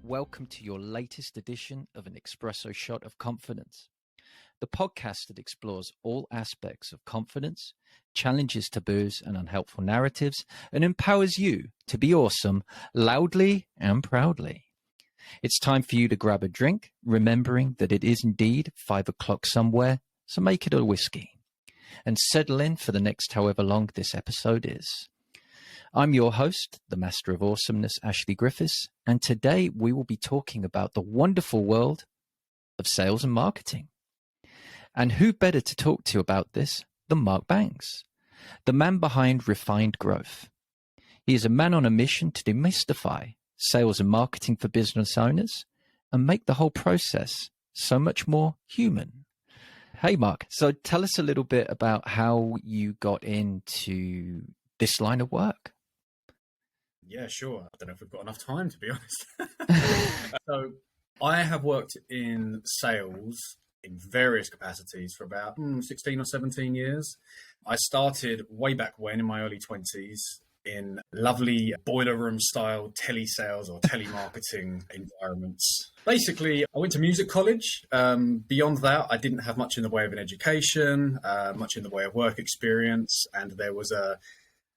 Welcome to your latest edition of an Espresso Shot of Confidence, the podcast that explores all aspects of confidence, challenges taboos and unhelpful narratives, and empowers you to be awesome loudly and proudly. It's time for you to grab a drink, remembering that it is indeed 5 o'clock somewhere, so make it a whiskey, and settle in for the next however long this episode is. I'm your host, the Master of Awesomeness, Ashley Griffiths, and today we will be talking about the wonderful world of sales and marketing. And who better to talk to about this than Mark Banks, the man behind Refined Growth. He is a man on a mission to demystify sales and marketing for business owners and make the whole process so much more human. Hey, Mark, so tell us a little bit about how you got into this line of work. Yeah, sure. I don't know if we've got enough time, to be honest. So I have worked in sales in various capacities for about 16 or 17 years. I started way back when in my early 20s in lovely boiler room style telesales or telemarketing environments. Basically, I went to music college. Beyond that, I didn't have much in the way of an education, much in the way of work experience. And there was a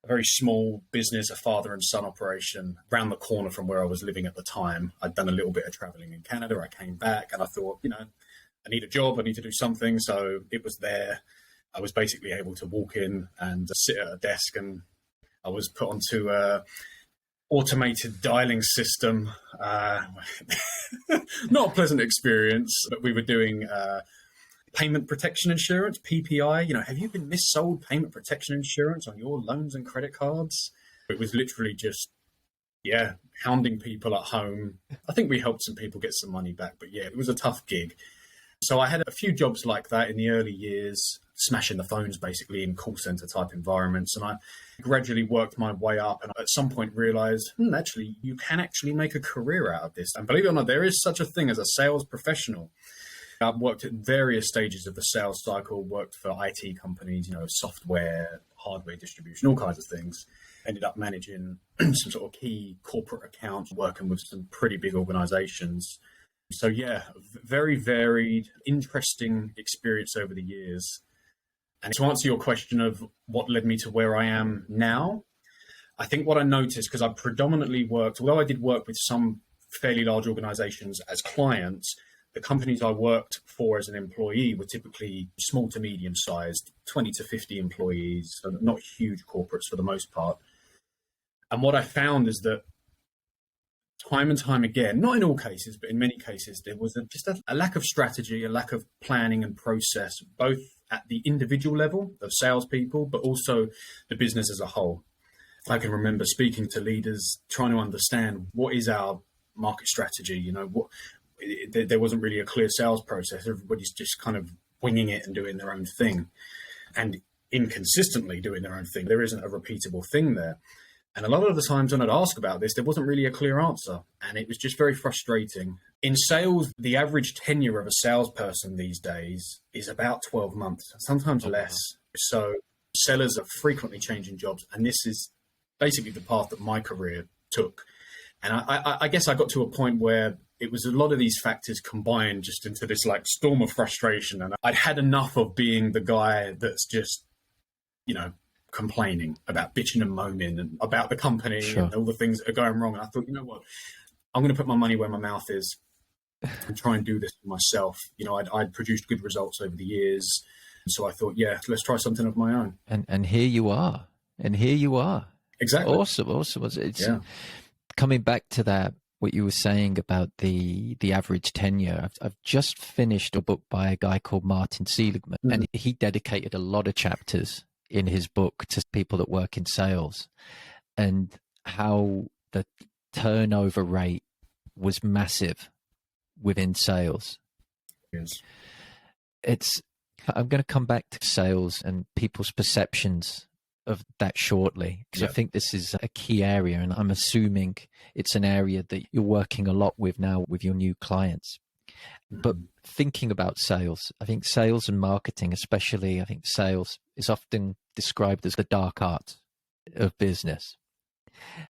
very small business, a father and son operation around the corner from where I was living at the time. I'd done a little bit of traveling in Canada. I came back and I thought, I need a job. I need to do something. So it was there. I was basically able to walk in and sit at a desk, and I was put onto a automated dialing system. Not a pleasant experience, but we were doing payment protection insurance, PPI. Have you been missold payment protection insurance on your loans and credit cards? It was literally just, hounding people at home. I think we helped some people get some money back, but it was a tough gig. So I had a few jobs like that in the early years, smashing the phones basically in call center type environments. And I gradually worked my way up and at some point realized, actually, you can actually make a career out of this. And believe it or not, there is such a thing as a sales professional. I've worked at various stages of the sales cycle, worked for IT companies, software, hardware distribution, all kinds of things. Ended up managing some sort of key corporate accounts, working with some pretty big organizations. So very varied, interesting experience over the years. And to answer your question of what led me to where I am now, I think what I noticed, because I predominantly worked, although I did work with some fairly large organizations as clients, the companies I worked for as an employee were typically small to medium sized, 20 to 50 employees, so not huge corporates for the most part. And what I found is that time and time again, not in all cases, but in many cases, there was just a lack of strategy, a lack of planning and process, both at the individual level of salespeople, but also the business as a whole. I can remember speaking to leaders, trying to understand what is our market strategy, there wasn't really a clear sales process. Everybody's just kind of winging it and doing their own thing and inconsistently doing their own thing. There isn't a repeatable thing there. And a lot of the times when I'd ask about this, there wasn't really a clear answer. And it was just very frustrating. In sales, the average tenure of a salesperson these days is about 12 months, sometimes less. So sellers are frequently changing jobs. And this is basically the path that my career took. And I guess I got to a point where it was a lot of these factors combined just into this storm of frustration. And I'd had enough of being the guy that's just, complaining about bitching and moaning and about the company and all the things that are going wrong. And I thought, what, I'm going to put my money where my mouth is and try and do this for myself. I'd produced good results over the years. So I thought, let's try something of my own. And here you are. Exactly. Awesome. It's coming back to that, what you were saying about the average tenure. I've just finished a book by a guy called Martin Seligman, and he dedicated a lot of chapters in his book to people that work in sales and how the turnover rate was massive within sales. Yes. I'm going to come back to sales and people's perceptions of that shortly, because I think this is a key area, and I'm assuming it's an area that you're working a lot with now with your new clients. But thinking about sales, I think sales and marketing, especially, I think sales is often described as the dark art of business.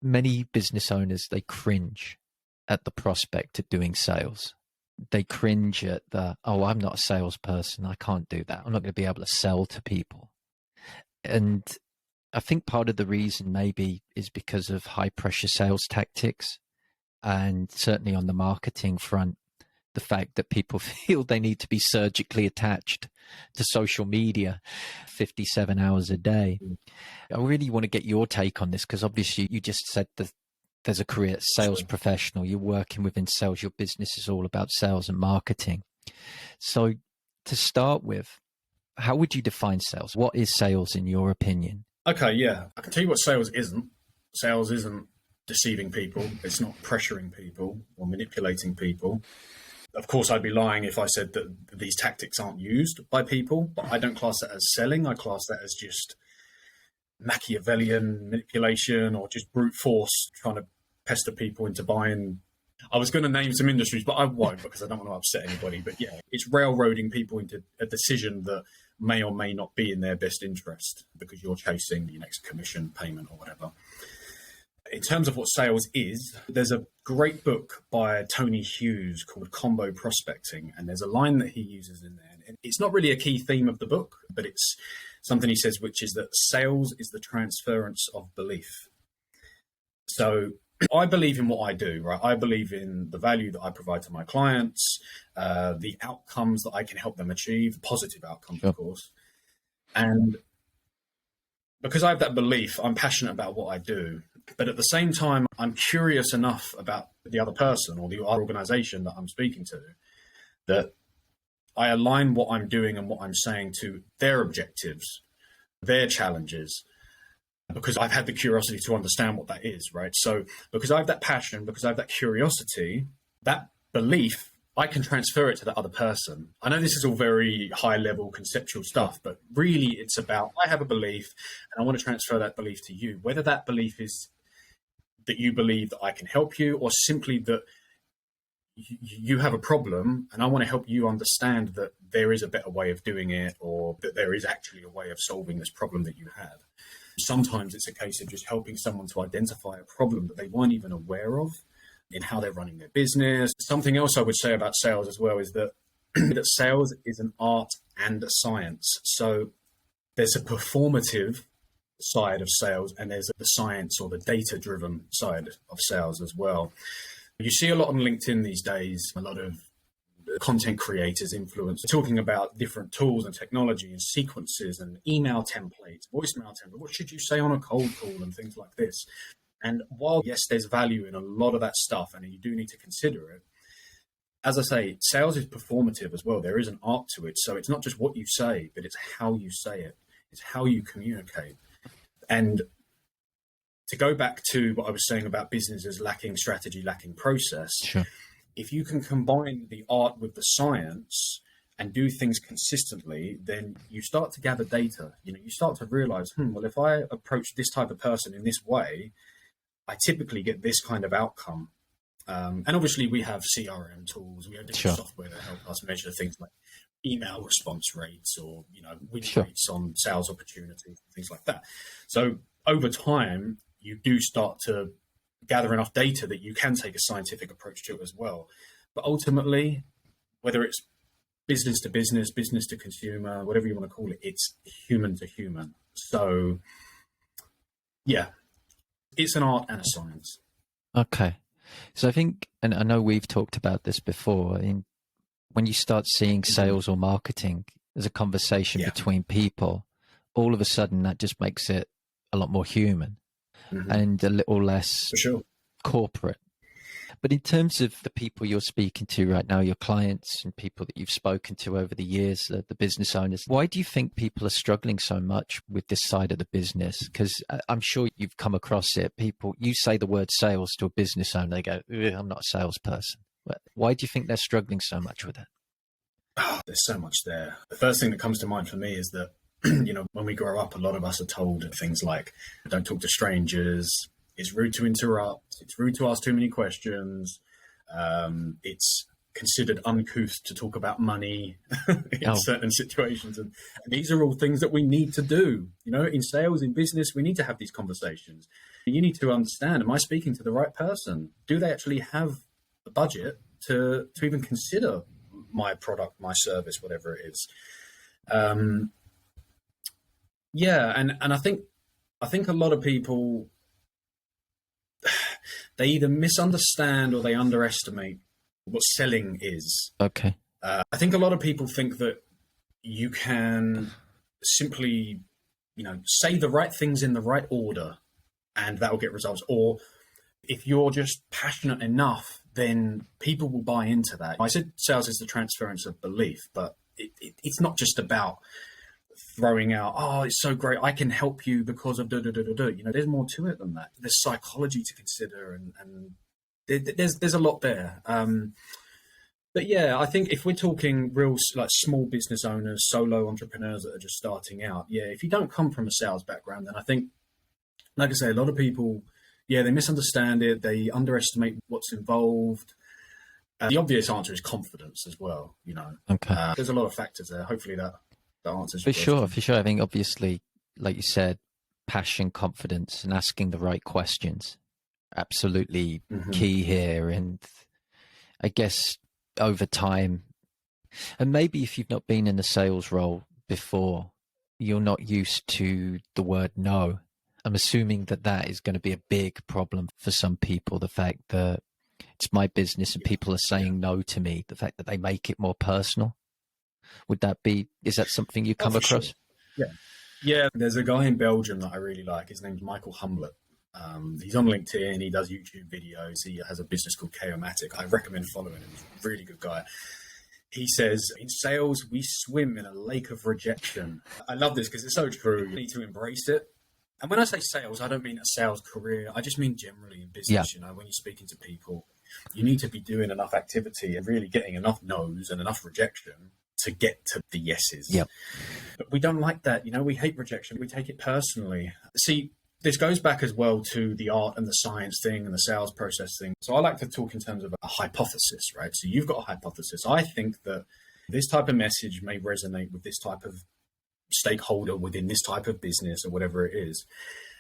Many business owners, they cringe at the prospect of doing sales. They cringe at oh, I'm not a salesperson. I can't do that. I'm not going to be able to sell to people. And I think part of the reason maybe is because of high pressure sales tactics, and certainly on the marketing front, the fact that people feel they need to be surgically attached to social media 57 hours a day. I really want to get your take on this, because obviously you just said that there's a career sales professional, you're working within sales, your business is all about sales and marketing. So to start with, how would you define sales? What is sales in your opinion? Okay, yeah. I can tell you what sales isn't. Sales isn't deceiving people. It's not pressuring people or manipulating people. Of course, I'd be lying if I said that these tactics aren't used by people, but I don't class that as selling. I class that as just Machiavellian manipulation or just brute force trying to pester people into buying. I was going to name some industries, but I won't because I don't want to upset anybody. But yeah, it's railroading people into a decision that may or may not be in their best interest because you're chasing your next commission payment or whatever. In terms of what sales is, there's a great book by Tony Hughes called Combo Prospecting, and there's a line that he uses in there. And it's not really a key theme of the book, but it's something he says, which is that sales is the transference of belief. So I believe in what I do, right? I believe in the value that I provide to my clients, the outcomes that I can help them achieve, positive outcomes, of course. And because I have that belief, I'm passionate about what I do. But at the same time, I'm curious enough about the other person or the organization that I'm speaking to that I align what I'm doing and what I'm saying to their objectives, their challenges, because I've had the curiosity to understand what that is, right? So because I have that passion, because I have that curiosity, that belief, I can transfer it to the other person. I know this is all very high level conceptual stuff, but really it's about, I have a belief and I want to transfer that belief to you, whether that belief is that you believe that I can help you or simply that you have a problem and I want to help you understand that there is a better way of doing it or that there is actually a way of solving this problem that you have. Sometimes it's a case of just helping someone to identify a problem that they weren't even aware of in how they're running their business. Something else I would say about sales as well is that, that sales is an art and a science. So there's a performative side of sales and there's the science or the data-driven side of sales as well. You see a lot on LinkedIn these days, a lot of content creators, influencers, talking about different tools and technology and sequences and email templates, voicemail templates. What should you say on a cold call and things like this? And while, yes, there's value in a lot of that stuff and you do need to consider it, as I say, sales is performative as well. There is an art to it. So it's not just what you say, but it's how you say it. It's how you communicate. And to go back to what I was saying about businesses lacking strategy, lacking process, Sure. If you can combine the art with the science and do things consistently, then you start to gather data. You know, you start to realize, well, if I approach this type of person in this way, I typically get this kind of outcome. And obviously we have CRM tools, we have different software that help us measure things like email response rates or, you know, win rates on sales opportunities, things like that. So over time, you do start to gather enough data that you can take a scientific approach to it as well. But ultimately, whether it's business to business, business to consumer, whatever you want to call it, it's human to human. So yeah, it's an art and a science. Okay. So I think, and I know we've talked about this before, when you start seeing sales or marketing as a conversation between people, all of a sudden that just makes it a lot more human and a little less corporate. But in terms of the people you're speaking to right now, your clients and people that you've spoken to over the years, the business owners, why do you think people are struggling so much with this side of the business? Because I'm sure you've come across it. People, you say the word sales to a business owner, they go, I'm not a salesperson. Why do you think they're struggling so much with it? Oh, there's so much there. The first thing that comes to mind for me is that, you know, when we grow up, a lot of us are told things like, don't talk to strangers. It's rude to interrupt. It's rude to ask too many questions. It's considered uncouth to talk about money in certain situations. And these are all things that we need to do. You know, in sales, in business, we need to have these conversations. You need to understand, am I speaking to the right person? Do they actually have budget to even consider my product, my service, whatever it is. Yeah, and I think a lot of people, they either misunderstand or they underestimate what selling is. Okay. I think a lot of people think that you can simply, say the right things in the right order and that will get results. Or if you're just passionate enough, then people will buy into that. I said sales is the transference of belief, but it's not just about throwing out, oh, it's so great, I can help you because of da-da-da-da-da. There's more to it than that. There's psychology to consider, and there's a lot there. But yeah, I think if we're talking real like small business owners, solo entrepreneurs that are just starting out, yeah, if you don't come from a sales background, then I think, like I say, a lot of people, yeah, they misunderstand it. They underestimate what's involved. The obvious answer is confidence as well. Okay. There's a lot of factors there. Hopefully that answers For your question. sure, for sure. I think obviously, like you said, passion, confidence, and asking the right questions, absolutely key here. And I guess over time, and maybe if you've not been in a sales role before, you're not used to the word no. I'm assuming that is going to be a big problem for some people. The fact that it's my business and people are saying no to me, the fact that they make it more personal. Is that something you come across? Sure. Yeah. There's a guy in Belgium that I really like. His name's Michael Humblett. He's on LinkedIn. He does YouTube videos. He has a business called Chaomatic. I recommend following him. He's a really good guy. He says, in sales, we swim in a lake of rejection. I love this because it's so true. You need to embrace it. And when I say sales, I don't mean a sales career. I just mean generally in business. Yeah. When you're speaking to people, you need to be doing enough activity and really getting enough no's and enough rejection to get to the yeses. Yep. But we don't like that. We hate rejection. We take it personally. See, this goes back as well to the art and the science thing and the sales process thing. So I like to talk in terms of a hypothesis, right? So you've got a hypothesis. I think that this type of message may resonate with this type of stakeholder within this type of business or whatever it is.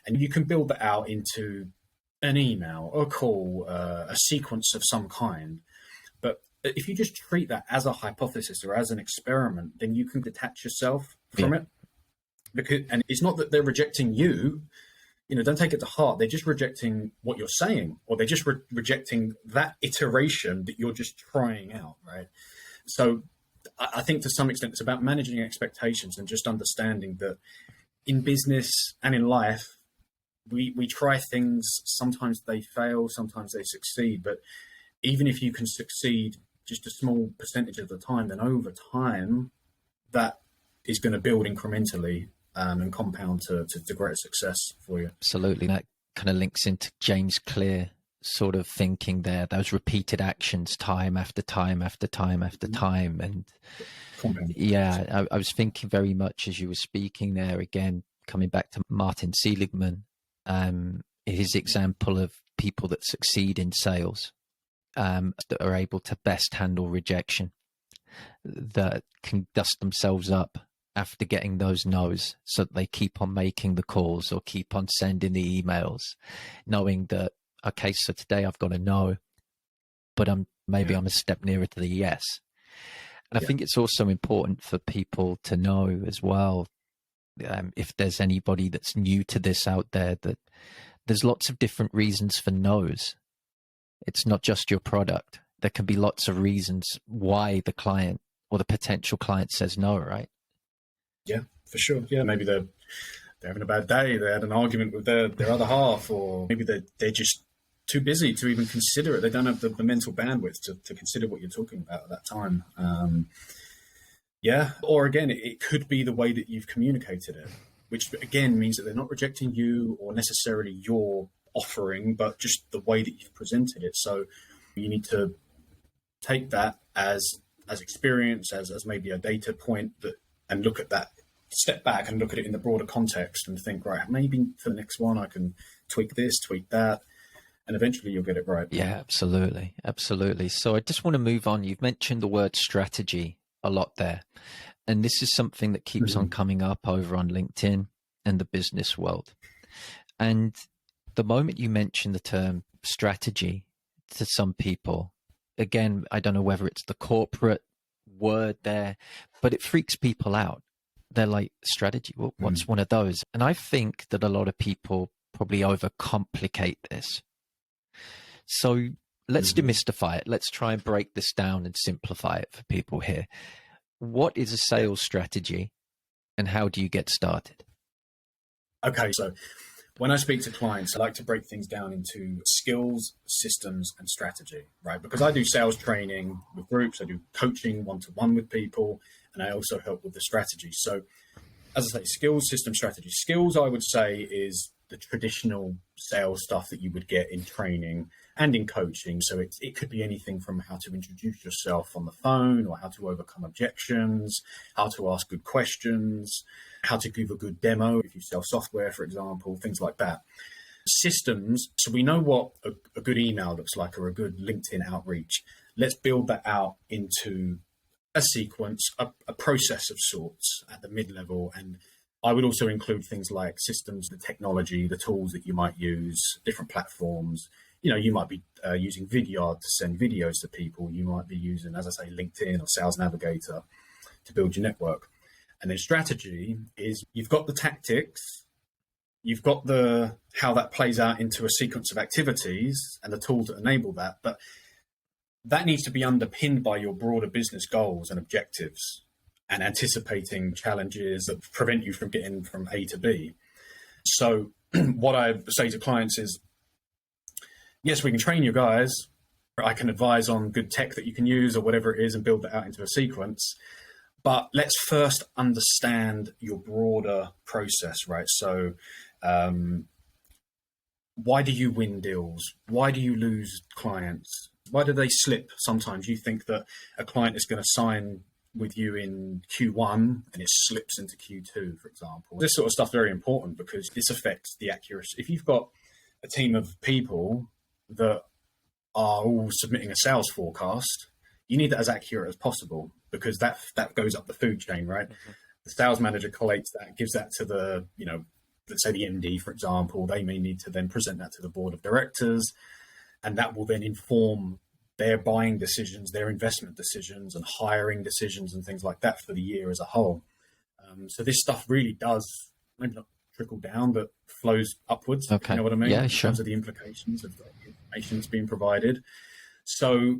And you can build that out into an email, a call, a sequence of some kind. But if you just treat that as a hypothesis or as an experiment, then you can detach yourself from it. And it's not that they're rejecting you. Don't take it to heart. They're just rejecting what you're saying, or they're just rejecting that iteration that you're just trying out, right? So I think to some extent it's about managing expectations and just understanding that in business and in life, we try things. Sometimes they fail, sometimes they succeed. But even if you can succeed just a small percentage of the time, then over time, that is going to build incrementally and compound to greater success for you. Absolutely. That kind of links into James Clear sort of thinking there, those repeated actions time after time after time after time. And yeah, I was thinking very much as you were speaking there, again, coming back to Martin Seligman, his example of people that succeed in sales, that are able to best handle rejection, that can dust themselves up after getting those no's, so that they keep on making the calls or keep on sending the emails, knowing that, okay, so today I've got a no, but I'm a step nearer to the yes. And I think it's also important for people to know as well, if there's anybody that's new to this out there, that there's lots of different reasons for no's. It's not just your product. There can be lots of reasons why the client or the potential client says no, right? Yeah, for sure. Yeah, maybe they're having a bad day. They had an argument with their other half, or maybe they're just too busy to even consider it. They don't have the mental bandwidth to consider what you're talking about at that time. Or again, it could be the way that you've communicated it, which again means that they're not rejecting you or necessarily your offering, but just the way that you've presented it. So you need to take that as experience, as maybe a data point, and look at that, step back and look at it in the broader context and think, right, maybe for the next one I can tweak this, tweak that, and eventually you'll get it right. Yeah, absolutely. Absolutely. So I just want to move on. You've mentioned the word strategy a lot there. And this is something that keeps on coming up over on LinkedIn and the business world. And the moment you mention the term strategy to some people, again, I don't know whether it's the corporate word there, but it freaks people out. They're like, strategy, what's one of those? And I think that a lot of people probably overcomplicate this. So let's demystify it. Let's try and break this down and simplify it for people here. What is a sales strategy and how do you get started? Okay, so when I speak to clients, I like to break things down into skills, systems, and strategy, right? Because I do sales training with groups, I do coaching one-to-one with people, and I also help with the strategy. So as I say, skills, system, strategy. Skills, I would say, is the traditional sales stuff that you would get in training and in coaching. So it could be anything from how to introduce yourself on the phone, or how to overcome objections, how to ask good questions, how to give a good demo if you sell software, for example, things like that. Systems, so we know what a good email looks like, or a good LinkedIn outreach. Let's build that out into a sequence, a process of sorts at the mid-level. And I would also include things like systems, the technology, the tools that you might use, different platforms. You know, you might be using Vidyard to send videos to people. You might be using, as I say, LinkedIn or Sales Navigator to build your network. And then strategy is, you've got the tactics, you've got the how that plays out into a sequence of activities and the tools that enable that. But that needs to be underpinned by your broader business goals and objectives, and anticipating challenges that prevent you from getting from A to B. So what I say to clients is, yes, we can train you guys. I can advise on good tech that you can use or whatever it is and build that out into a sequence. But let's first understand your broader process, right? So why do you win deals? Why do you lose clients? Why do they slip? Sometimes you think that a client is going to sign with you in Q1 and it slips into Q2, for example. This sort of stuff is very important because this affects the accuracy. If you've got a team of people that are all submitting a sales forecast, you need that as accurate as possible, because that goes up the food chain, right? The sales manager collates that, gives that to the, let's say the MD, for example. They may need to then present that to the board of directors, and that will then inform their buying decisions, their investment decisions, and hiring decisions and things like that for the year as a whole. So this stuff really does, maybe not trickle down, but flows upwards. Okay. You know what I mean? Yeah, in sure. terms of the implications of the information that's being provided. So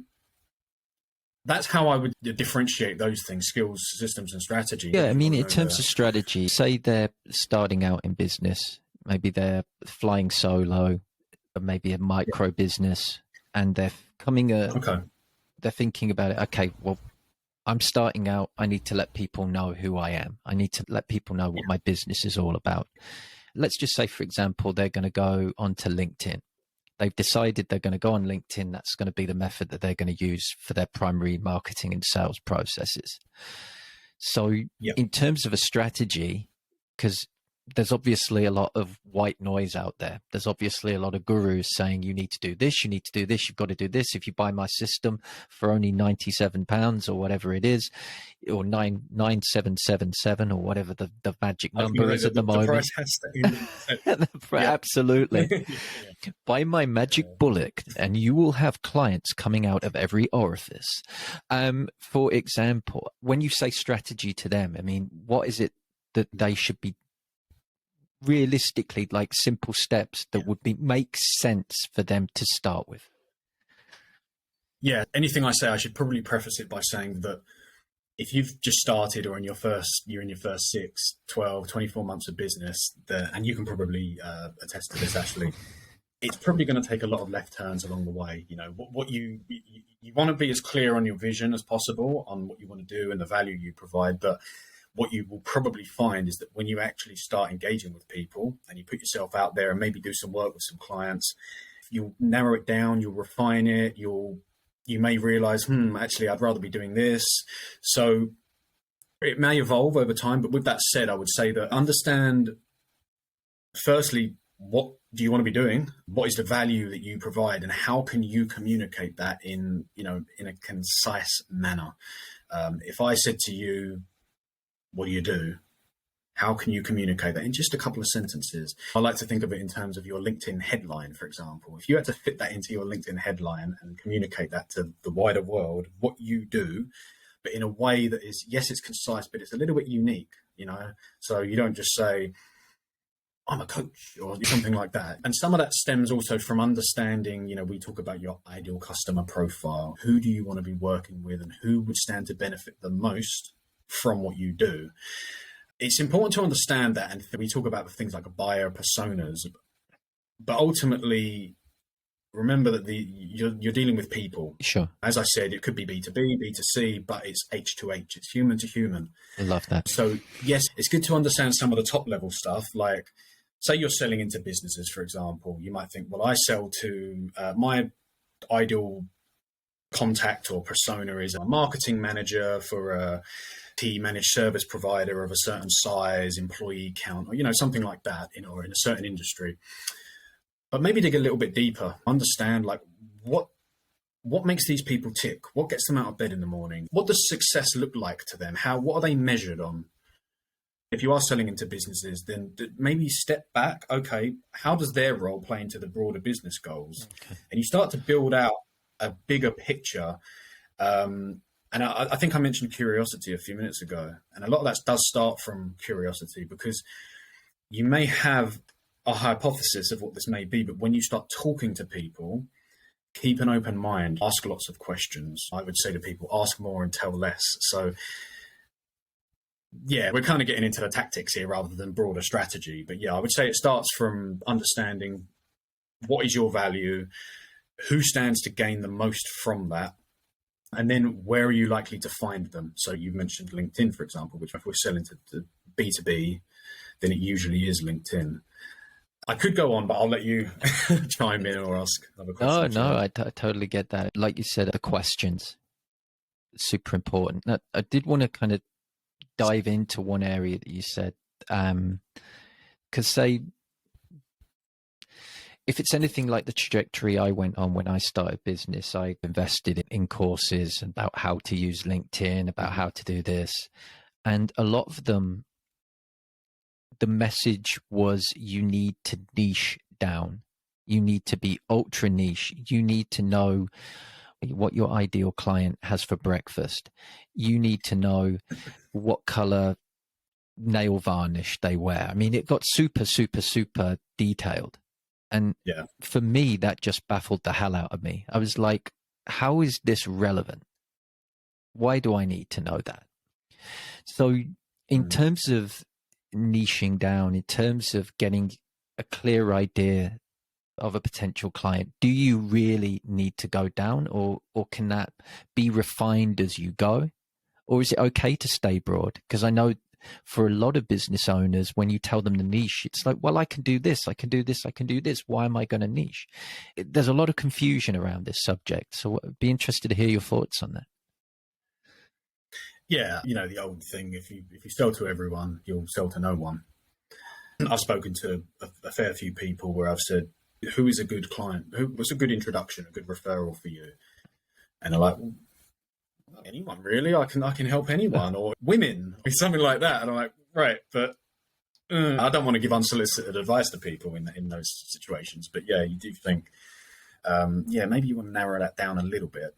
that's how I would differentiate those things: skills, systems, and strategy. Yeah, I mean, in terms of strategy, say they're starting out in business, maybe they're flying solo, or maybe a micro business, and they're they're thinking about it. Okay, well, I'm starting out. I need to let people know who I am. I need to let people know what my business is all about. Let's just say, for example, they're going to go onto LinkedIn. They've decided they're going to go on LinkedIn. That's going to be the method that they're going to use for their primary marketing and sales processes. So in terms of a strategy, because there's obviously a lot of white noise out there. There's obviously a lot of gurus saying you need to do this, you need to do this, you've got to do this. If you buy my system for only £97 or whatever it is, or 9777 or whatever the magic number is at the moment. The price has to Absolutely. Buy my magic bullet and you will have clients coming out of every orifice. For example, when you say strategy to them, I mean, what is it that they should be realistically, like simple steps that would make sense for them to start with? Yeah, anything I say, I should probably preface it by saying that if you've just started, or you're in your first 6, 12, 24 months of business, and you can probably attest to this, actually, it's probably going to take a lot of left turns along the way. What you want to be as clear on your vision as possible, on what you want to do and the value you provide. But what you will probably find is that when you actually start engaging with people and you put yourself out there and maybe do some work with some clients, you'll narrow it down, you'll refine it, you may realize, actually, I'd rather be doing this. So it may evolve over time. But with that said, I would say that understand, firstly, what do you want to be doing? What is the value that you provide, and how can you communicate that in a concise manner? If I said to you, what do you do? How can you communicate that in just a couple of sentences? I like to think of it in terms of your LinkedIn headline, for example. If you had to fit that into your LinkedIn headline and communicate that to the wider world, what you do, but in a way that is, yes, it's concise, but it's a little bit unique, you know? So you don't just say, I'm a coach or something like that. And some of that stems also from understanding, you know, we talk about your ideal customer profile. Who do you want to be working with and who would stand to benefit the most from what you do? It's important to understand that. And we talk about the things like buyer personas, but ultimately remember that you're dealing with people. Sure. As I said, it could be B2B, B2C, but it's H2H. It's human to human. I love that. So yes, it's good to understand some of the top level stuff. Like, say you're selling into businesses, for example, you might think, well, I sell to my ideal contact or persona is a marketing manager for a managed service provider of a certain size, employee count, or, you know, something like that, or in a certain industry. But maybe dig a little bit deeper, understand like what makes these people tick? What gets them out of bed in the morning? What does success look like to them? What are they measured on? If you are selling into businesses, then maybe step back. Okay, how does their role play into the broader business goals? Okay. And you start to build out a bigger picture. And I think I mentioned curiosity a few minutes ago. And a lot of that does start from curiosity, because you may have a hypothesis of what this may be, but when you start talking to people, keep an open mind, ask lots of questions. I would say to people, ask more and tell less. So yeah, we're kind of getting into the tactics here rather than broader strategy. But yeah, I would say it starts from understanding what is your value, who stands to gain the most from that, and then where are you likely to find them? So you mentioned LinkedIn, for example, which if we're selling to B2B, then it usually is LinkedIn. I could go on, but I'll let you chime in or ask another question. No, I totally get that. Like you said, the questions, super important. Now, I did want to kind of dive into one area that you said, because say, if it's anything like the trajectory I went on when I started business, I invested in courses about how to use LinkedIn, about how to do this. And a lot of them, the message was you need to niche down. You need to be ultra niche. You need to know what your ideal client has for breakfast. You need to know what color nail varnish they wear. I mean, it got super, super, super detailed. And yeah, for me, that just baffled the hell out of me. I was like, how is this relevant? Why do I need to know that? So in terms of niching down, in terms of getting a clear idea of a potential client, do you really need to go down, or can that be refined as you go? Or is it okay to stay broad? Because I know for a lot of business owners, when you tell them the niche, it's like, well, I can do this, I can do this, I can do this. Why am I going to niche? There's a lot of confusion around this subject. So I'd be interested to hear your thoughts on that. Yeah, you know, the old thing, if you sell to everyone, you'll sell to no one. I've spoken to a fair few people where I've said, who is a good client? What's a good introduction, a good referral for you? And they're like, well, anyone really? I can help anyone, or women, or something like that. And I'm like, right, but I don't want to give unsolicited advice to people in those situations. But yeah, you do think, maybe you want to narrow that down a little bit.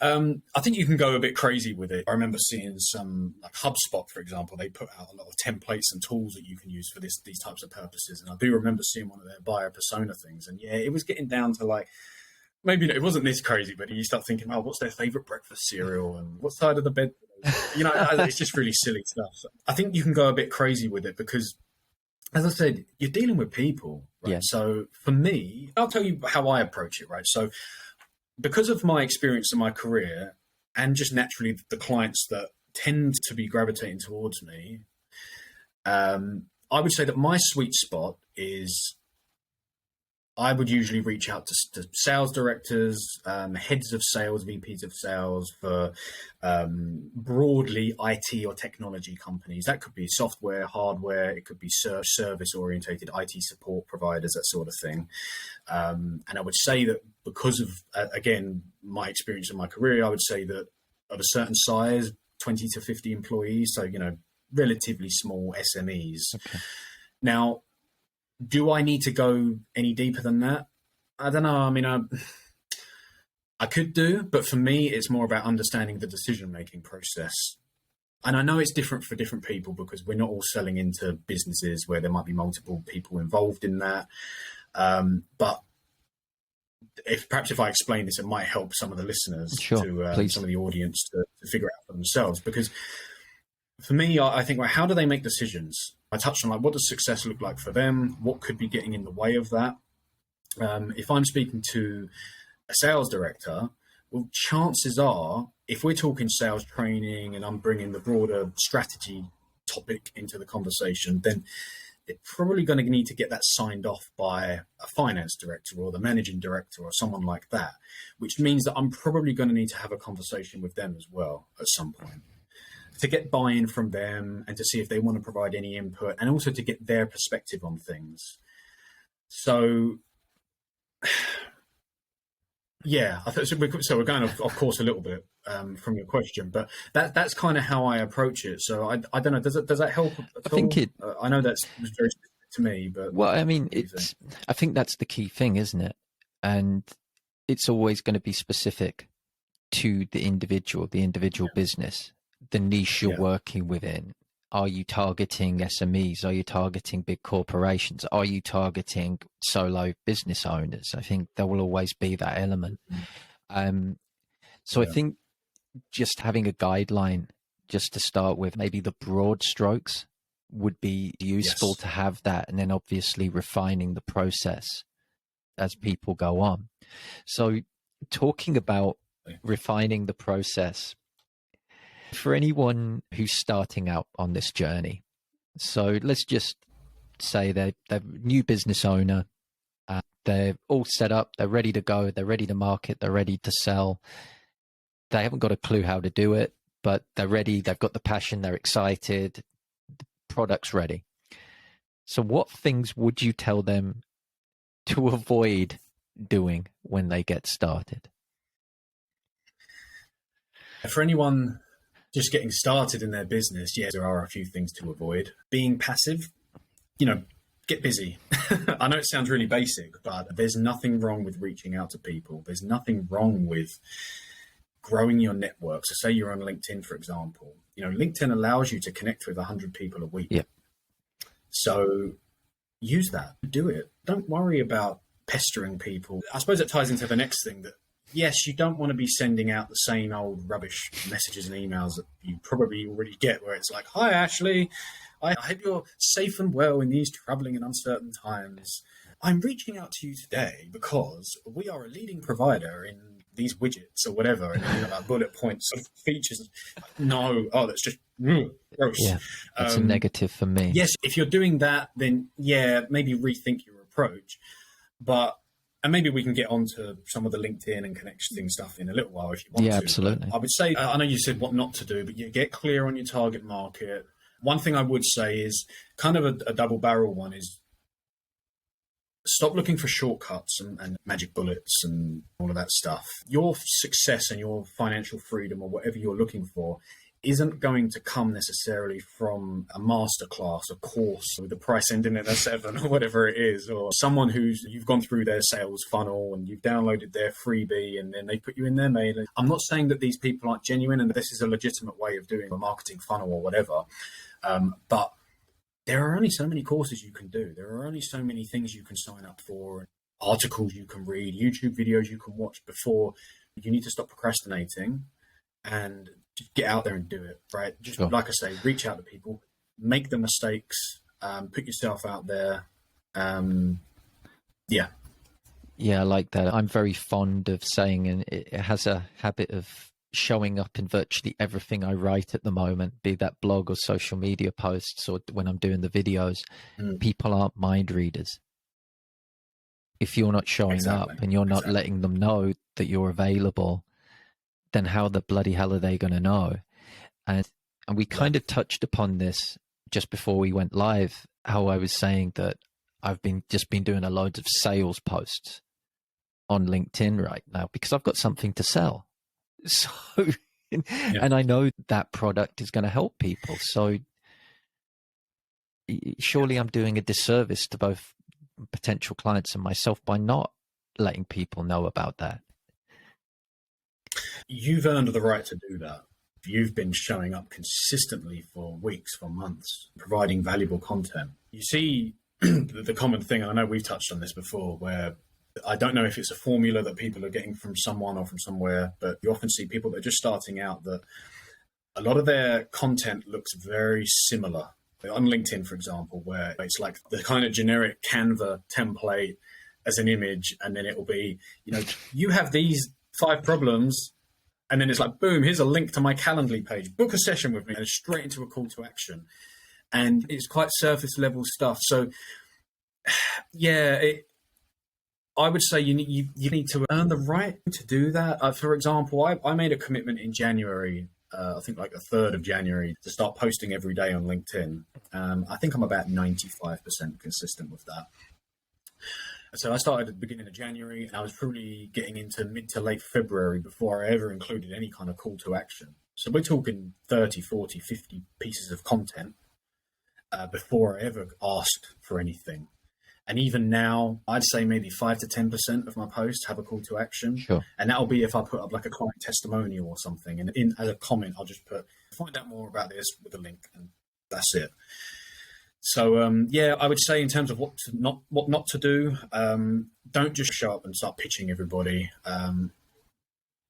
I think you can go a bit crazy with it. I remember seeing some, like HubSpot, for example, they put out a lot of templates and tools that you can use for these types of purposes. And I do remember seeing one of their buyer persona things. And yeah, it was getting down to like, maybe it wasn't this crazy, but you start thinking, oh, what's their favorite breakfast cereal and what side of the bed? You know, it's just really silly stuff. So I think you can go a bit crazy with it because, as I said, you're dealing with people, right? Yeah. So for me, I'll tell you how I approach it, right? So because of my experience in my career and just naturally the clients that tend to be gravitating towards me, I would say that my sweet spot is I would usually reach out to sales directors, heads of sales, VPs of sales for broadly IT or technology companies. That could be software, hardware. It could be service-orientated IT support providers, that sort of thing. And I would say that because of, again, my experience in my career, I would say that of a certain size, 20 to 50 employees, so, you know, relatively small SMEs. Okay. Now, do I need to go any deeper than that? I don't know. I mean, I could do, but for me, it's more about understanding the decision-making process. And I know it's different for different people because we're not all selling into businesses where there might be multiple people involved in that. But if I explain this, it might help some of the listeners some of the audience to figure it out for themselves. Because for me, I think, well, how do they make decisions? I touched on like, what does success look like for them? What could be getting in the way of that? If I'm speaking to a sales director, well, chances are, if we're talking sales training and I'm bringing the broader strategy topic into the conversation, then they're probably going to need to get that signed off by a finance director or the managing director or someone like that, which means that I'm probably going to need to have a conversation with them as well at some point to get buy-in from them and to see if they want to provide any input and also to get their perspective on things. So, yeah, so we're going off course a little bit from your question, but that's kind of how I approach it. So I don't know, does that help at all? I know that's very specific to me, but well, I mean, I think that's the key thing, isn't it? And it's always going to be specific to the individual business, the niche you're working within. Are you targeting SMEs? Are you targeting big corporations? Are you targeting solo business owners? I think there will always be that element. So I think just having a guideline just to start with, maybe the broad strokes would be useful to have that, and then obviously refining the process as people go on. So talking about refining the process, for anyone who's starting out on this journey, so let's just say they're a new business owner, they're all set up, they're ready to go, they're ready to market, they're ready to sell. They haven't got a clue how to do it, but they're ready, they've got the passion, they're excited, the product's ready. So what things would you tell them to avoid doing when they get started? For anyone just getting started in their business, there are a few things to avoid. Being passive, get busy. I know it sounds really basic, but there's nothing wrong with reaching out to people. There's nothing wrong with growing your network. So say you're on LinkedIn, for example. LinkedIn allows you to connect with 100 people a week. Yep. So use that. Do it. Don't worry about pestering people. I suppose it ties into the next thing that, yes, you don't want to be sending out the same old rubbish messages and emails that you probably already get, where it's like, hi, Ashley, I hope you're safe and well in these troubling and uncertain times. I'm reaching out to you today because we are a leading provider in these widgets or whatever, and like bullet points of features. No, that's just gross. Yeah, it's a negative for me. Yes, if you're doing that, then maybe rethink your approach. And maybe we can get onto some of the LinkedIn and connecting stuff in a little while if you want to. Yeah, absolutely. But I would say, I know you said what not to do, but you get clear on your target market. One thing I would say is kind of a double barrel one is stop looking for shortcuts and magic bullets and all of that stuff. Your success and your financial freedom or whatever you're looking for isn't going to come necessarily from a masterclass, a course with the price ending in a 7 or whatever it is, or someone you've gone through their sales funnel and you've downloaded their freebie and then they put you in their mailing. I'm not saying that these people aren't genuine and this is a legitimate way of doing a marketing funnel or whatever, but there are only so many courses you can do. There are only so many things you can sign up for, articles you can read, YouTube videos you can watch before. You need to stop procrastinating and just get out there and do it, right? Just like I say, reach out to people, make the mistakes, put yourself out there. Yeah, I like that. I'm very fond of saying, and it has a habit of showing up in virtually everything I write at the moment, be that blog or social media posts or when I'm doing the videos. People aren't mind readers. If you're not showing up and you're not letting them know that you're available, then how the bloody hell are they going to know? And we kind of touched upon this just before we went live, how I was saying that I've been doing a load of sales posts on LinkedIn right now because I've got something to sell. So, and I know that product is going to help people. So surely I'm doing a disservice to both potential clients and myself by not letting people know about that. You've earned the right to do that. You've been showing up consistently for weeks, for months, providing valuable content. You see the common thing, and I know we've touched on this before, where I don't know if it's a formula that people are getting from someone or from somewhere, but you often see people that are just starting out that a lot of their content looks very similar. On LinkedIn, for example, where it's like the kind of generic Canva template as an image, and then it'll be, you have these 5 problems, and then it's like, boom, here's a link to my Calendly page, book a session with me, and straight into a call to action. And it's quite surface level stuff. So yeah, I would say you need to earn the right to do that. For example, I made a commitment in January, I think like the 3rd of January, to start posting every day on LinkedIn. I think I'm about 95% consistent with that. So I started at the beginning of January, and I was probably getting into mid to late February before I ever included any kind of call to action. So we're talking 30, 40, 50 pieces of content before I ever asked for anything. And even now, I'd say maybe 5 to 10% of my posts have a call to action. Sure. And that'll be if I put up like a client testimonial or something. And as a comment, I'll just put, find out more about this with a link, and that's it. So, yeah, I would say in terms of what not to do, don't just show up and start pitching everybody.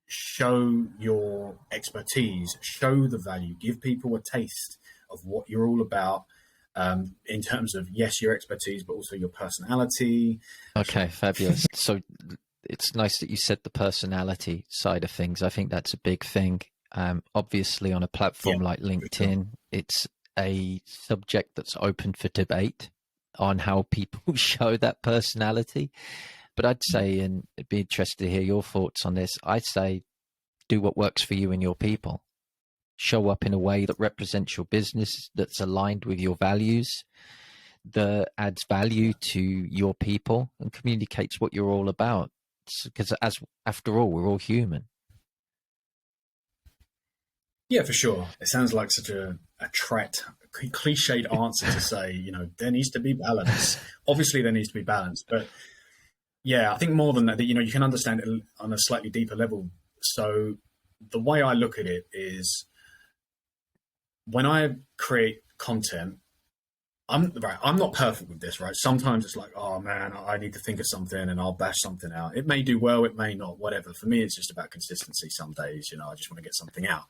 Show your expertise, show the value, give people a taste of what you're all about. In terms of, yes, your expertise, but also your personality. Okay, fabulous. So it's nice that you said the personality side of things. I think that's a big thing. Obviously, on a platform like LinkedIn, it's a subject that's open for debate on how people show that personality. But I'd say, and I'd be interested to hear your thoughts on this, I'd say do what works for you and your people. Show up in a way that represents your business, that's aligned with your values, that adds value to your people and communicates what you're all about. Because after all, we're all human. Yeah, for sure. It sounds like such a trite, cliched answer to say, there needs to be balance. Obviously, there needs to be balance. But yeah, I think more than that, you can understand it on a slightly deeper level. So the way I look at it is, when I create content, I'm not perfect with this, right? Sometimes it's like, oh man, I need to think of something and I'll bash something out. It may do well, it may not, whatever. For me, it's just about consistency. Some days, I just want to get something out.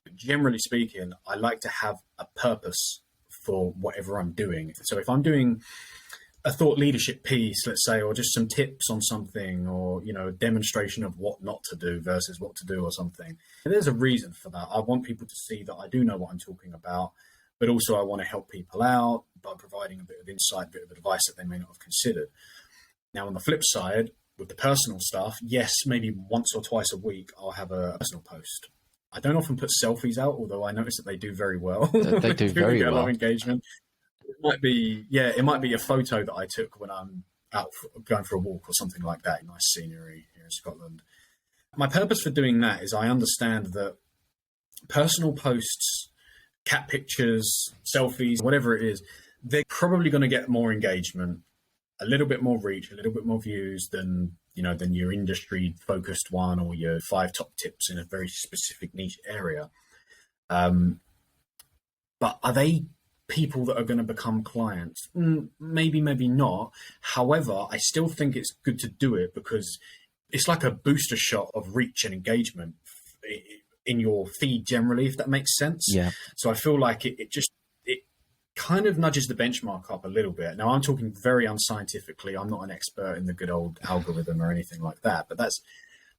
But generally speaking, I like to have a purpose for whatever I'm doing. So if I'm doing a thought leadership piece, let's say, or just some tips on something, or, a demonstration of what not to do versus what to do or something, and there's a reason for that. I want people to see that I do know what I'm talking about, but also I want to help people out by providing a bit of insight, a bit of advice that they may not have considered. Now, on the flip side, with the personal stuff, yes, maybe once or twice a week, I'll have a personal post. I don't often put selfies out, although I notice that they do very well. They do very get well. A lot of engagement. It might be a photo that I took when I'm out going for a walk or something like that. Nice scenery here in Scotland. My purpose for doing that is I understand that personal posts, cat pictures, selfies, whatever it is, they're probably going to get more engagement, a little bit more reach, a little bit more views than your industry focused one, or your 5 top tips in a very specific niche area. But are they people that are going to become clients? Maybe, maybe not. However, I still think it's good to do it because it's like a booster shot of reach and engagement in your feed generally, if that makes sense. Yeah. So I feel like it kind of nudges the benchmark up a little bit. Now, I'm talking very unscientifically. I'm not an expert in the good old algorithm or anything like that, but that's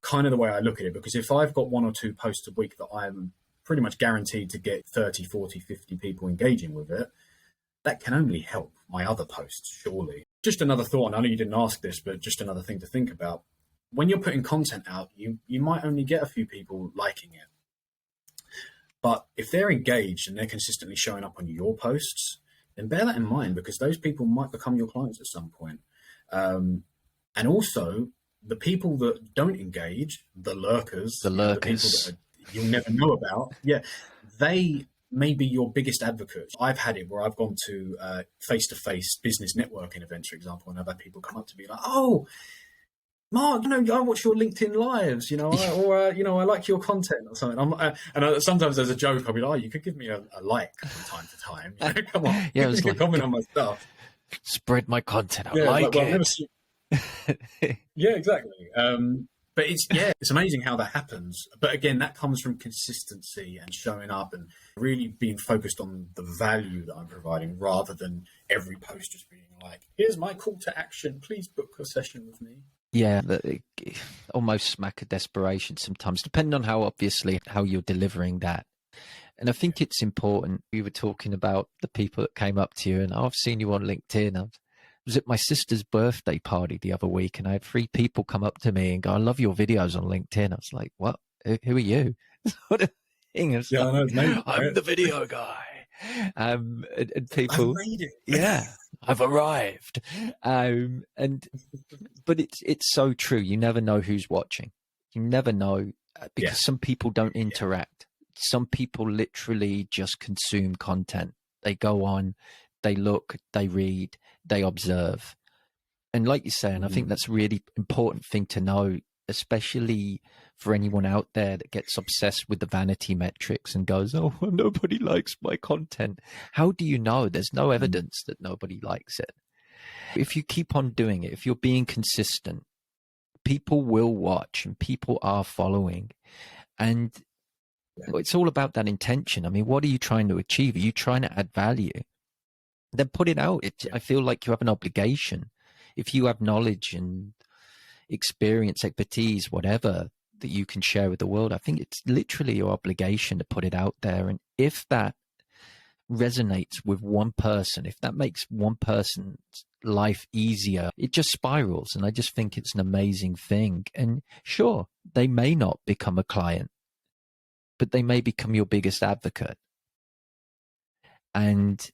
kind of the way I look at it, because if I've got 1 or 2 posts a week that I'm pretty much guaranteed to get 30, 40, 50 people engaging with it, that can only help my other posts, surely. Just another thought, and I know you didn't ask this, but just another thing to think about. When you're putting content out, you might only get a few people liking it. But if they're engaged and they're consistently showing up on your posts, then bear that in mind, because those people might become your clients at some point. And also, the people that don't engage, the lurkers, the people that you'll never know about, they maybe your biggest advocate. I've had it where I've gone to face-to-face business networking events, for example, and I've had people come up to me like, "Oh, Mark, I watch your LinkedIn lives, I like your content or something." Sometimes there's a joke. I'll be like, "Oh, you could give me a like from time to time. Come on, Yeah, it you was can like, comment on my stuff." spread my content. I Yeah, like well, I've never it. seen. Yeah, exactly. But it's amazing how that happens. But again, that comes from consistency and showing up and really being focused on the value that I'm providing, rather than every post just being like, "Here's my call to action. Please book a session with me." Yeah, almost smack of desperation sometimes, depending on how you're delivering that. And I think it's important. We were talking about the people that came up to you, and I've seen you on LinkedIn. I was at my sister's birthday party the other week, and I had 3 people come up to me and go, "I love your videos on LinkedIn." I was like, "What? Who are you?" Sort of thing. It's Yeah, I like, know it's amazing, I'm right? the video guy. And I've people, made it. yeah, I've arrived. But it's so true. You never know who's watching. You never know, Yeah, because some people don't interact. Some people literally just consume content. They go on, they look, they read, they observe. And like you say, and I think that's a really important thing to know, especially for anyone out there that gets obsessed with the vanity metrics and goes, "Oh, well, nobody likes my content." How do you know? There's no evidence that nobody likes it. If you keep on doing it, if you're being consistent, people will watch and people are following. And it's all about that intention. I mean, what are you trying to achieve? Are you trying to add value? Then put it out. I feel like you have an obligation. If you have knowledge and experience, expertise, whatever that you can share with the world, I think it's literally your obligation to put it out there. And if that resonates with one person, if that makes one person's life easier, it just spirals. And I just think it's an amazing thing. And sure, they may not become a client, but they may become your biggest advocate. And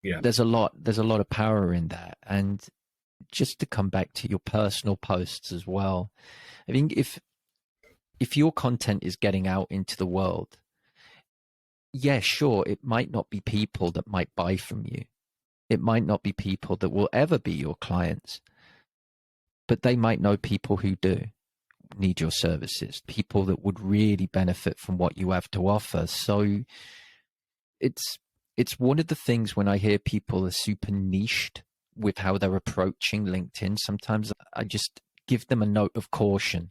yeah, there's a lot of power in that. And just to come back to your personal posts as well, I think if your content is getting out into the world, yeah, sure, it might not be people that might buy from you. It might not be people that will ever be your clients, but they might know people who do need your services, people that would really benefit from what you have to offer. So it's one of the things when I hear people are super niched with how they're approaching LinkedIn, sometimes I just give them a note of caution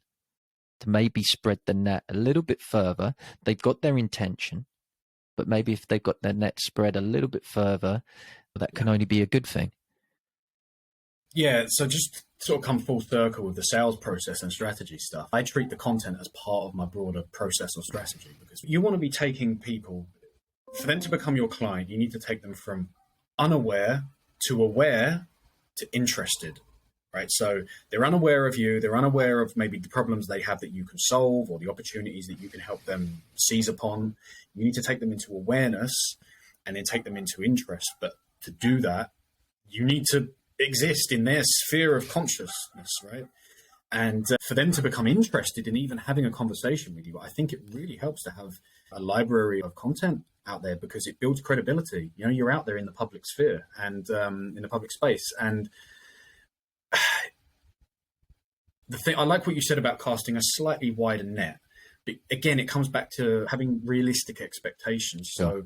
to maybe spread the net a little bit further. They've got their intention, but maybe if they've got their net spread a little bit further, that can only be a good thing. yeah. So just sort of come full circle with the sales process and strategy stuff. I treat the content as part of my broader process or strategy, because you want to be taking people, for them to become your client, you need to take them from unaware to aware to interested, right? So they're unaware of you, they're unaware of maybe the problems they have that you can solve or the opportunities that you can help them seize upon. You need to take them into awareness and then take them into interest. But to do that, you need to exist in their sphere of consciousness, right? And for them to become interested in even having a conversation with you, I think it really helps to have a library of content out there, because it builds credibility. You're out there in the public sphere and in the public space. And the thing, I like what you said about casting a slightly wider net. But again, it comes back to having realistic expectations. So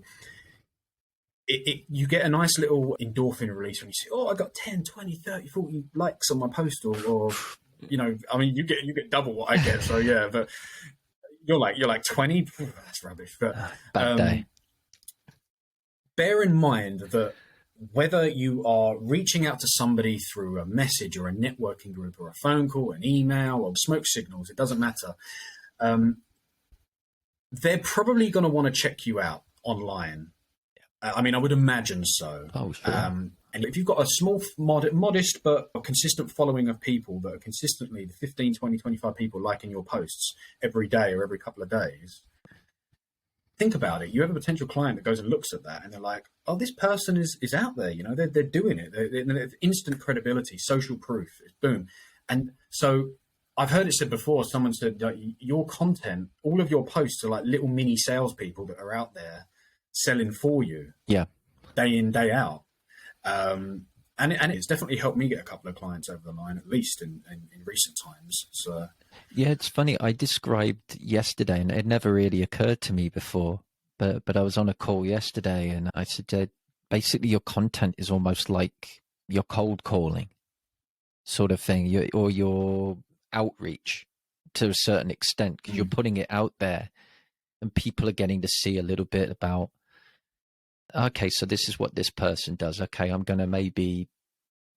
you get a nice little endorphin release when you see, "Oh, I got 10, 20, 30, 40 likes on my post," or I mean, you get double what I get. So yeah, but you're like 20. That's rubbish. But Bad day. Bear in mind that whether you are reaching out to somebody through a message or a networking group or a phone call, an email or smoke signals, it doesn't matter. They're probably going to want to check you out online. I mean, I would imagine so. Oh, sure. And if you've got a small, modest but consistent following of people that are consistently the 15, 20, 25 people liking your posts every day or every couple of days, think about it. You have a potential client that goes and looks at that and they're like, "Oh, this person is out there. They're doing it. They're instant credibility, social proof. It's boom." And so I've heard it said before, someone said, your content, all of your posts are like little mini salespeople that are out there selling for you, Yeah. day in, day out. And it's definitely helped me get a couple of clients over the line, at least in recent times. So Yeah, it's funny. I described yesterday, and it never really occurred to me before, but I was on a call yesterday, and I said that basically your content is almost like your cold calling sort of thing, or your outreach to a certain extent, because you're putting it out there, and people are getting to see a little bit about, okay, so this is what this person does. Okay, I'm going to maybe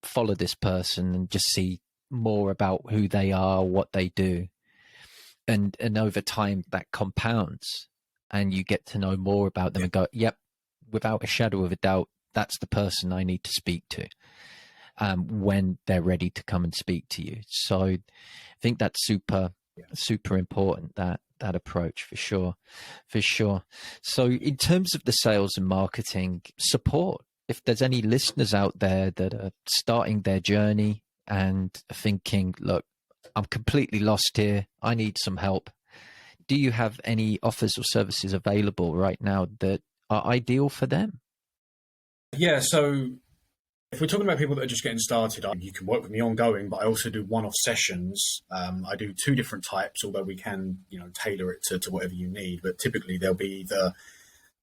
follow this person and just see more about who they are, what they do. And over time that compounds, and you get to know more about them and go, yep, without a shadow of a doubt, that's the person I need to speak to when they're ready to come and speak to you. So I think that's super important, that approach, for sure. So in terms of the sales and marketing support, if there's any listeners out there that are starting their journey and are thinking, look, I'm completely lost here, I need some help, do you have any offers or services available right now that are ideal for them? yeah, so if we're talking about people that are just getting started, you can work with me ongoing, but I also do one-off sessions. I do two different types, although we can, tailor it to whatever you need. But typically there'll be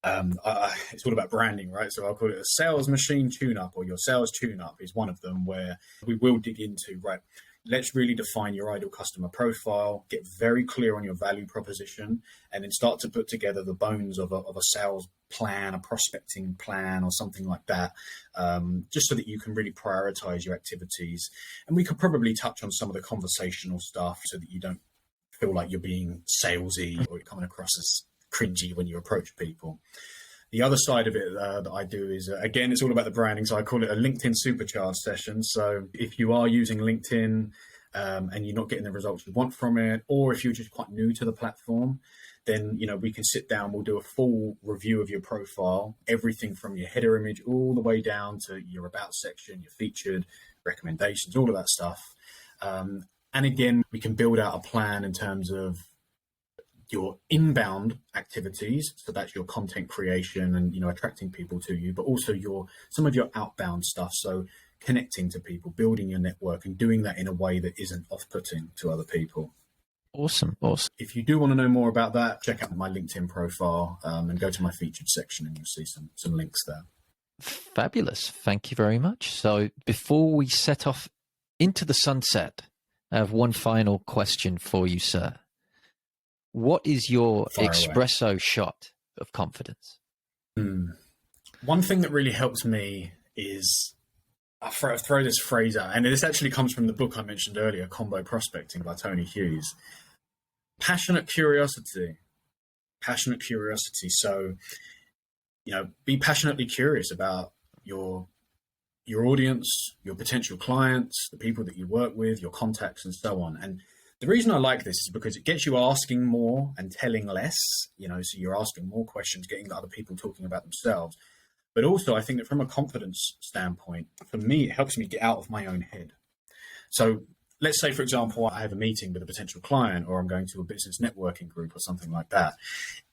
it's all about branding, right? So I'll call it a sales machine tune-up, or your sales tune-up is one of them, where we will dig into, right, let's really define your ideal customer profile, get very clear on your value proposition, and then start to put together the bones of a sales plan, a prospecting plan, or something like that, just so that you can really prioritize your activities. And we could probably touch on some of the conversational stuff so that you don't feel like you're being salesy or you're coming across as cringy when you approach people. The other side of it that I do is, again, it's all about the branding. So I call it a LinkedIn supercharge session. So if you are using LinkedIn and you're not getting the results you want from it, or if you're just quite new to the platform, then, we can sit down, we'll do a full review of your profile, everything from your header image all the way down to your about section, your featured, recommendations, all of that stuff. And again, we can build out a plan in terms of your inbound activities, so that's your content creation and attracting people to you, but also some of your outbound stuff, so connecting to people, building your network, and doing that in a way that isn't off-putting to other people. Awesome. If you do want to know more about that, check out my LinkedIn profile and go to my featured section, and you'll see some links there. Fabulous. Thank you very much. So before we set off into the sunset, I have one final question for you, sir. What is your espresso shot of confidence? One thing that really helps me is, I throw this phrase out, and this actually comes from the book I mentioned earlier, Combo Prospecting by Tony Hughes. Passionate curiosity. So, be passionately curious about your audience, your potential clients, the people that you work with, your contacts, and so on. And the reason I like this is because it gets you asking more and telling less, so you're asking more questions, getting other people talking about themselves. But also, I think that from a confidence standpoint, for me, it helps me get out of my own head. So let's say, for example, I have a meeting with a potential client, or I'm going to a business networking group or something like that.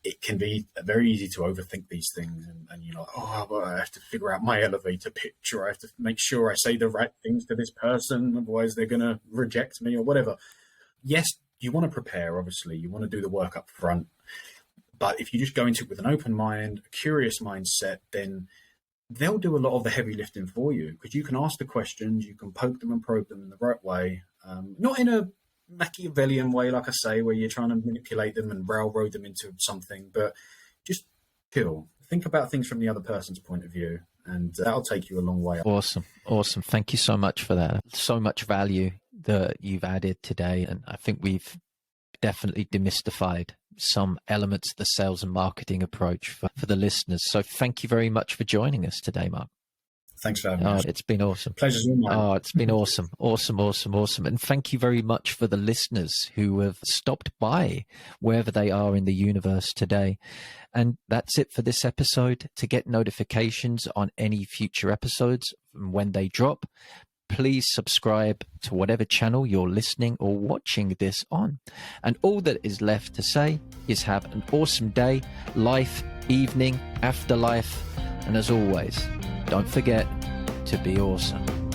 It can be very easy to overthink these things, and well, I have to figure out my elevator pitch, or I have to make sure I say the right things to this person, otherwise they're going to reject me or whatever. Yes, you want to prepare, obviously. You want to do the work up front. But if you just go into it with an open mind, a curious mindset, then they'll do a lot of the heavy lifting for you, because you can ask the questions, you can poke them and probe them in the right way. Not in a Machiavellian way, like I say, where you're trying to manipulate them and railroad them into something, but just chill. Think about things from the other person's point of view, and that'll take you a long way. Awesome. Thank you so much for that. So much value that you've added today, and I think we've definitely demystified some elements of the sales and marketing approach for the listeners. So thank you very much for joining us today, Mark. Thanks for having me. It's been awesome. Pleasure's all mine. It's been awesome. And thank you very much for the listeners who have stopped by wherever they are in the universe today. And that's it for this episode. To get notifications on any future episodes when they drop, please subscribe to whatever channel you're listening or watching this on. And all that is left to say is have an awesome day, life, evening, afterlife. And as always, don't forget to be awesome.